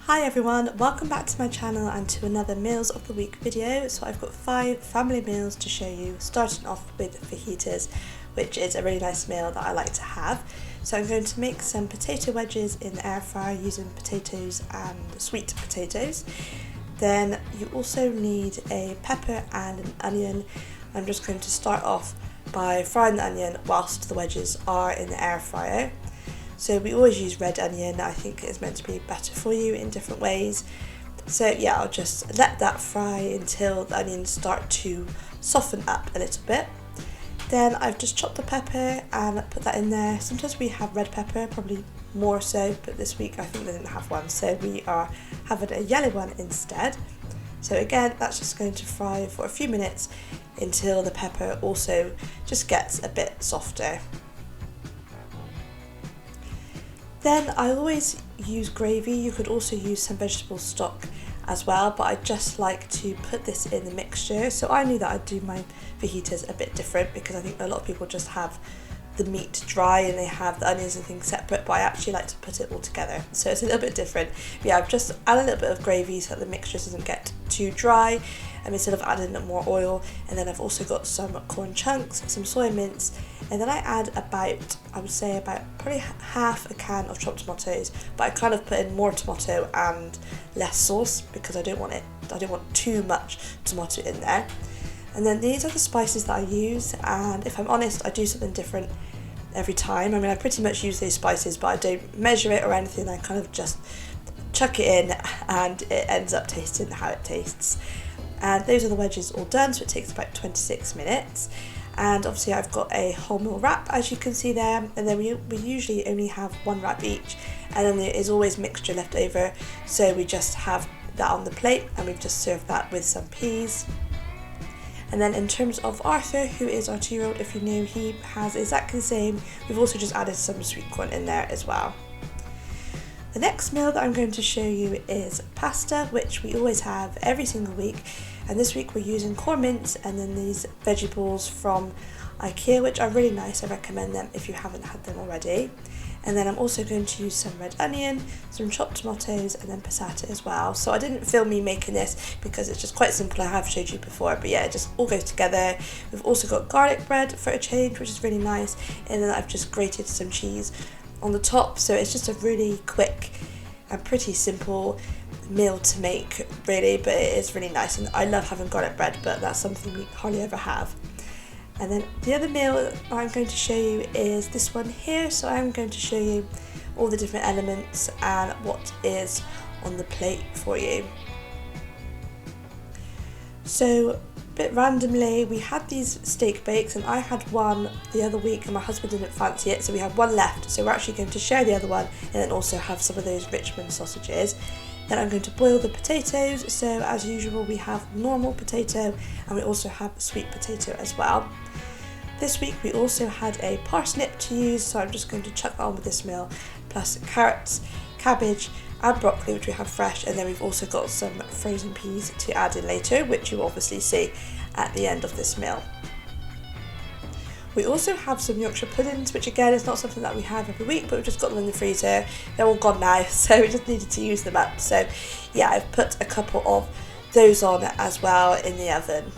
Hi everyone, welcome back to my channel and to another Meals of the Week video. So I've got 5 family meals to show you, starting off with fajitas, which is a really nice meal that I like to have. So I'm going to make some potato wedges in the air fryer using potatoes and sweet potatoes. Then you also need a pepper and an onion. I'm just going to start off by frying the onion whilst the wedges are in the air fryer. So we always use red onion. I think it's meant to be better for you in different ways. So yeah, I'll just let that fry until the onions start to soften up a little bit. Then I've just chopped the pepper and put that in there. Sometimes we have red pepper, probably more so, but this week I think they didn't have one, so we are having a yellow one instead. So again, that's just going to fry for a few minutes until the pepper also just gets a bit softer. Then I always use gravy. You could also use some vegetable stock as well, but I just like to put this in the mixture. So I knew that I'd do my fajitas a bit different because I think a lot of people just have the meat dry and they have the onions and things separate, but I actually like to put it all together. So it's a little bit different. But yeah, I've just added a little bit of gravy so that the mixture doesn't get too dry, and instead of adding more oil. And then I've also got some corn chunks, some soy mince, and then I add about, I would say about probably half a can of chopped tomatoes, but I kind of put in more tomato and less sauce because I don't want too much tomato in there. And then these are the spices that I use, and if I'm honest, I do something different every time. I mean, I pretty much use those spices, but I don't measure it or anything. I kind of just chuck it in and it ends up tasting how it tastes. And those are the wedges all done, so it takes about 26 minutes. And obviously I've got a wholemeal wrap, as you can see there, and then we usually only have one wrap each, and then there is always mixture left over, so we just have that on the plate and we've just served that with some peas. And then in terms of Arthur, who is our 2-year-old, if you're new, he has exactly the same. We've also just added some sweet corn in there as well. The next meal that I'm going to show you is pasta, which we always have every single week. And this week we're using corn mince and then these veggie balls from IKEA, which are really nice. I recommend them if you haven't had them already. And then I'm also going to use some red onion, some chopped tomatoes, and then passata as well. So I didn't film me making this because it's just quite simple. I have showed you before, but yeah, it just all goes together. We've also got garlic bread for a change, which is really nice. And then I've just grated some cheese on the top. So it's just a really quick and pretty simple meal to make, really, but it is really nice. And I love having garlic bread, but that's something we hardly ever have. And then the other meal I'm going to show you is this one here. So I'm going to show you all the different elements and what is on the plate for you. So a bit randomly, we had these steak bakes and I had one the other week and my husband didn't fancy it, so we had one left. So we're actually going to share the other one and then also have some of those Richmond sausages. Then I'm going to boil the potatoes. So as usual, we have normal potato and we also have sweet potato as well. This week we also had a parsnip to use, so I'm just going to chuck that on with this meal, plus carrots, cabbage and broccoli, which we have fresh, and then we've also got some frozen peas to add in later, which you obviously see at the end of this meal. We also have some Yorkshire puddings, which again is not something that we have every week, but we've just got them in the freezer. They're all gone now, so we just needed to use them up. So yeah, I've put a couple of those on as well in the oven.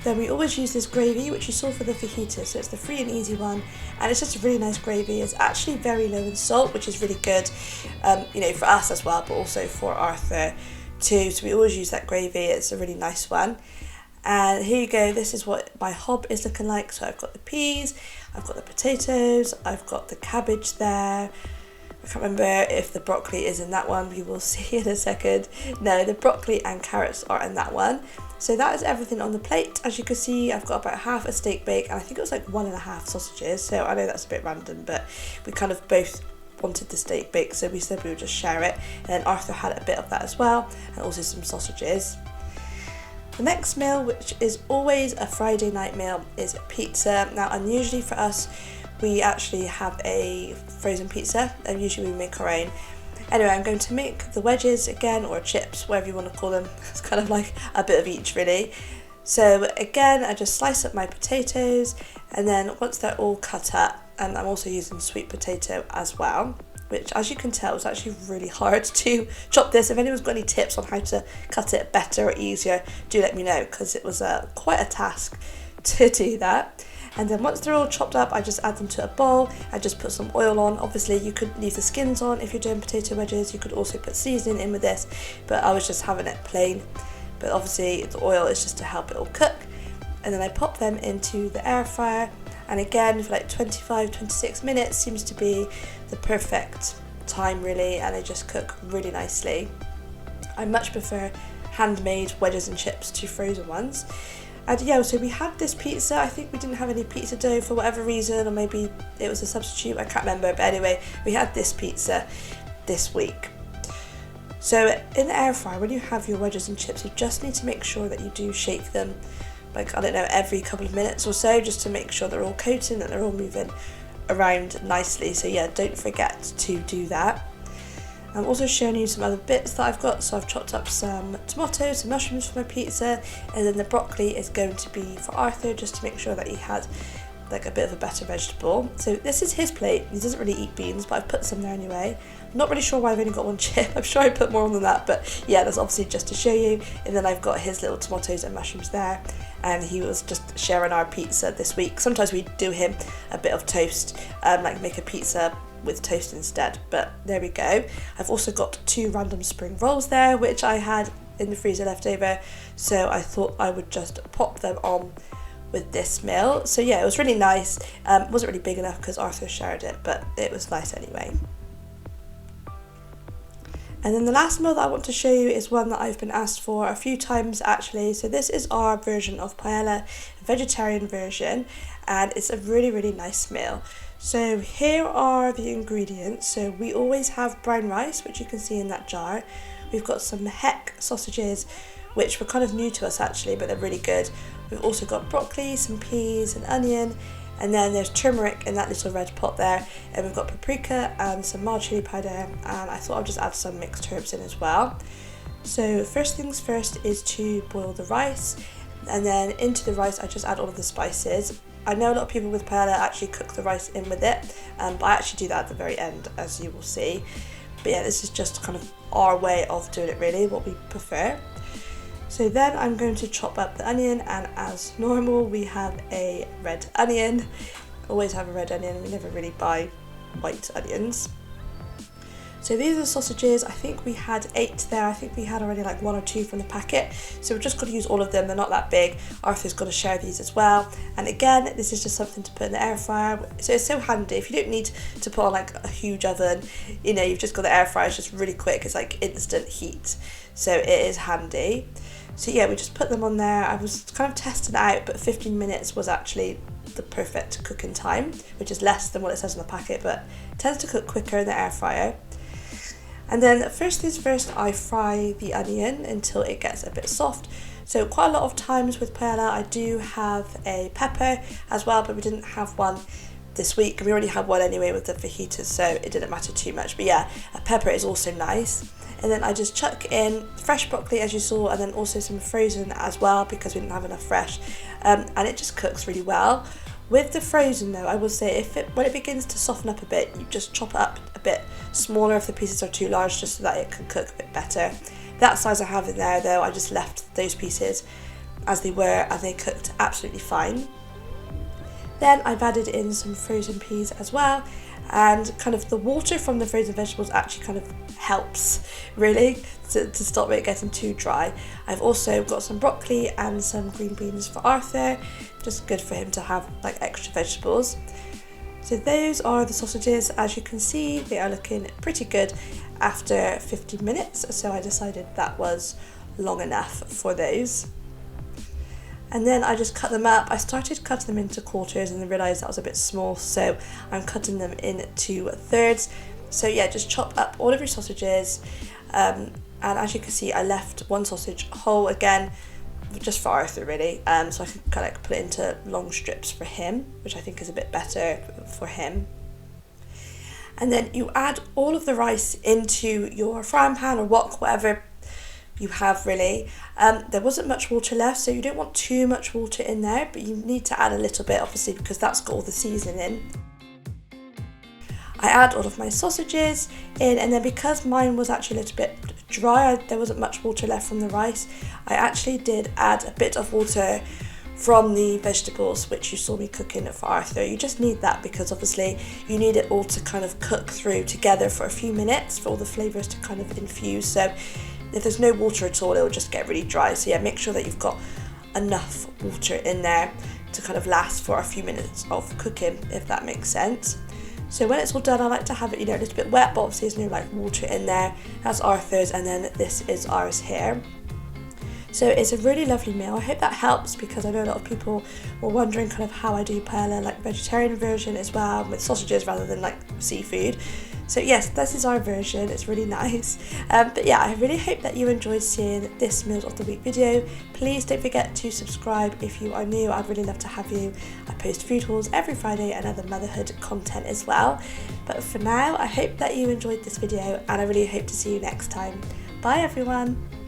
Then we always use this gravy, which you saw for the fajitas, so it's the free and easy one, and it's just a really nice gravy. It's actually very low in salt, which is really good, you know, for us as well, but also for Arthur too. So we always use that gravy. It's a really nice one. And here you go. This is what my hob is looking like. So I've got the peas, I've got the potatoes, I've got the cabbage there. I can't remember if the broccoli is in that one. We will see in a second. No, the broccoli and carrots are in that one. So that is everything on the plate. As you can see, I've got about half a steak bake and I think it was like 1.5 sausages. So I know that's a bit random, but we kind of both wanted the steak bake, so we said we would just share it. And then Arthur had a bit of that as well, and also some sausages. The next meal, which is always a Friday night meal, is pizza. Now, unusually for us, we actually have a frozen pizza, and usually we make our own. Anyway, I'm going to make the wedges again, or chips, whatever you want to call them. It's kind of like a bit of each, really. So again, I just slice up my potatoes, and then once they're all cut up, and I'm also using sweet potato as well, which, as you can tell, is actually really hard to chop this. If anyone's got any tips on how to cut it better or easier, do let me know, because it was quite a task to do that. And then once they're all chopped up, I just add them to a bowl. I just put some oil on. Obviously you could leave the skins on if you're doing potato wedges. You could also put seasoning in with this, but I was just having it plain. But obviously the oil is just to help it all cook. And then I pop them into the air fryer, and again for like 25-26 minutes seems to be the perfect time really, and they just cook really nicely. I much prefer handmade wedges and chips to frozen ones. And yeah, so we had this pizza. I think we didn't have any pizza dough for whatever reason, or maybe it was a substitute, I can't remember. But anyway, we had this pizza this week. So in the air fryer, when you have your wedges and chips, you just need to make sure that you do shake them, like, I don't know, every couple of minutes or so, just to make sure they're all coating and they're all moving around nicely. So yeah, don't forget to do that. I'm also showing you some other bits that I've got. So I've chopped up some tomatoes, some mushrooms for my pizza, and then the broccoli is going to be for Arthur, just to make sure that he had like a bit of a better vegetable. So this is his plate. He doesn't really eat beans, but I've put some there anyway. I'm not really sure why I've only got one chip. I'm sure I put more on than that, but yeah, that's obviously just to show you. And then I've got his little tomatoes and mushrooms there, and he was just sharing our pizza this week. Sometimes we do him a bit of toast, like make a pizza with toast instead, but there we go. I've also got 2 random spring rolls there, which I had in the freezer left over, so I thought I would just pop them on with this meal. So yeah, it was really nice. It wasn't really big enough because Arthur shared it, but it was nice anyway. And then the last meal that I want to show you is one that I've been asked for a few times actually. So this is our version of paella, a vegetarian version, and it's a really, really nice meal. So here are the ingredients. So we always have brown rice, which you can see in that jar. We've got some heck sausages, which were kind of new to us actually, but they're really good. We've also got broccoli, some peas, an onion, and then there's turmeric in that little red pot there, and we've got paprika and some mild chili powder, and I thought I'd just add some mixed herbs in as well. So first things first is to boil the rice, and then into the rice I just add all of the spices. I know a lot of people with paella actually cook the rice in with it, but I actually do that at the very end, as you will see. But yeah, this is just kind of our way of doing it really, what we prefer. So then I'm going to chop up the onion, and as normal we have a red onion. Always have a red onion, we never really buy white onions. So these are the sausages. I think we had 8 there. I think we had already like 1 or 2 from the packet. So we're just going to use all of them. They're not that big. Arthur's going to share these as well. And again, this is just something to put in the air fryer. So it's so handy. If you don't need to put on like a huge oven, you know, you've just got the air fryer. It's just really quick. It's like instant heat. So it is handy. So yeah, we just put them on there. I was kind of testing it out, but 15 minutes was actually the perfect cooking time, which is less than what it says on the packet, but it tends to cook quicker in the air fryer. And then first things first, I fry the onion until it gets a bit soft. So quite a lot of times with paella, I do have a pepper as well, but we didn't have one this week. We already had one anyway with the fajitas, so it didn't matter too much. But yeah, a pepper is also nice. And then I just chuck in fresh broccoli as you saw, and then also some frozen as well because we didn't have enough fresh. And it just cooks really well. With the frozen though, I will say when it begins to soften up a bit, you just chop it up a bit smaller if the pieces are too large, just so that it can cook a bit better. That size I have in there though, I just left those pieces as they were, and they cooked absolutely fine. Then I've added in some frozen peas as well, and kind of the water from the frozen vegetables actually kind of helps really to stop it getting too dry. I've also got some broccoli and some green beans for Arthur, just good for him to have like extra vegetables. So those are the sausages. As you can see, they are looking pretty good after 15 minutes, so I decided that was long enough for those. And then I just cut them up. I started cutting them into quarters and then realised that was a bit small, so I'm cutting them into thirds. So yeah, just chop up all of your sausages, and as you can see, I left one sausage whole again, just for Arthur really, so I can kind of put it into long strips for him, which I think is a bit better for him. And then you add all of the rice into your frying pan or wok, whatever you have really. There wasn't much water left, so you don't want too much water in there, but you need to add a little bit obviously because that's got all the seasoning in. I add all of my sausages in, and then because mine was actually a little bit dry, there wasn't much water left from the rice, I actually did add a bit of water from the vegetables which you saw me cooking for Arthur. You just need that because obviously you need it all to kind of cook through together for a few minutes for all the flavours to kind of infuse. So if there's no water at all, it will just get really dry. So yeah, make sure that you've got enough water in there to kind of last for a few minutes of cooking, if that makes sense. So when it's all done, I like to have it, a little bit wet, but obviously there's no like water in there. That's Arthur's, and then this is ours here. So it's a really lovely meal. I hope that helps because I know a lot of people were wondering kind of how I do paella, like vegetarian version as well, with sausages rather than like seafood. So yes, this is our version. It's really nice. But yeah, I really hope that you enjoyed seeing this Meals of the Week video. Please don't forget to subscribe if you are new. I'd really love to have you. I post food hauls every Friday and other motherhood content as well. But for now, I hope that you enjoyed this video and I really hope to see you next time. Bye everyone.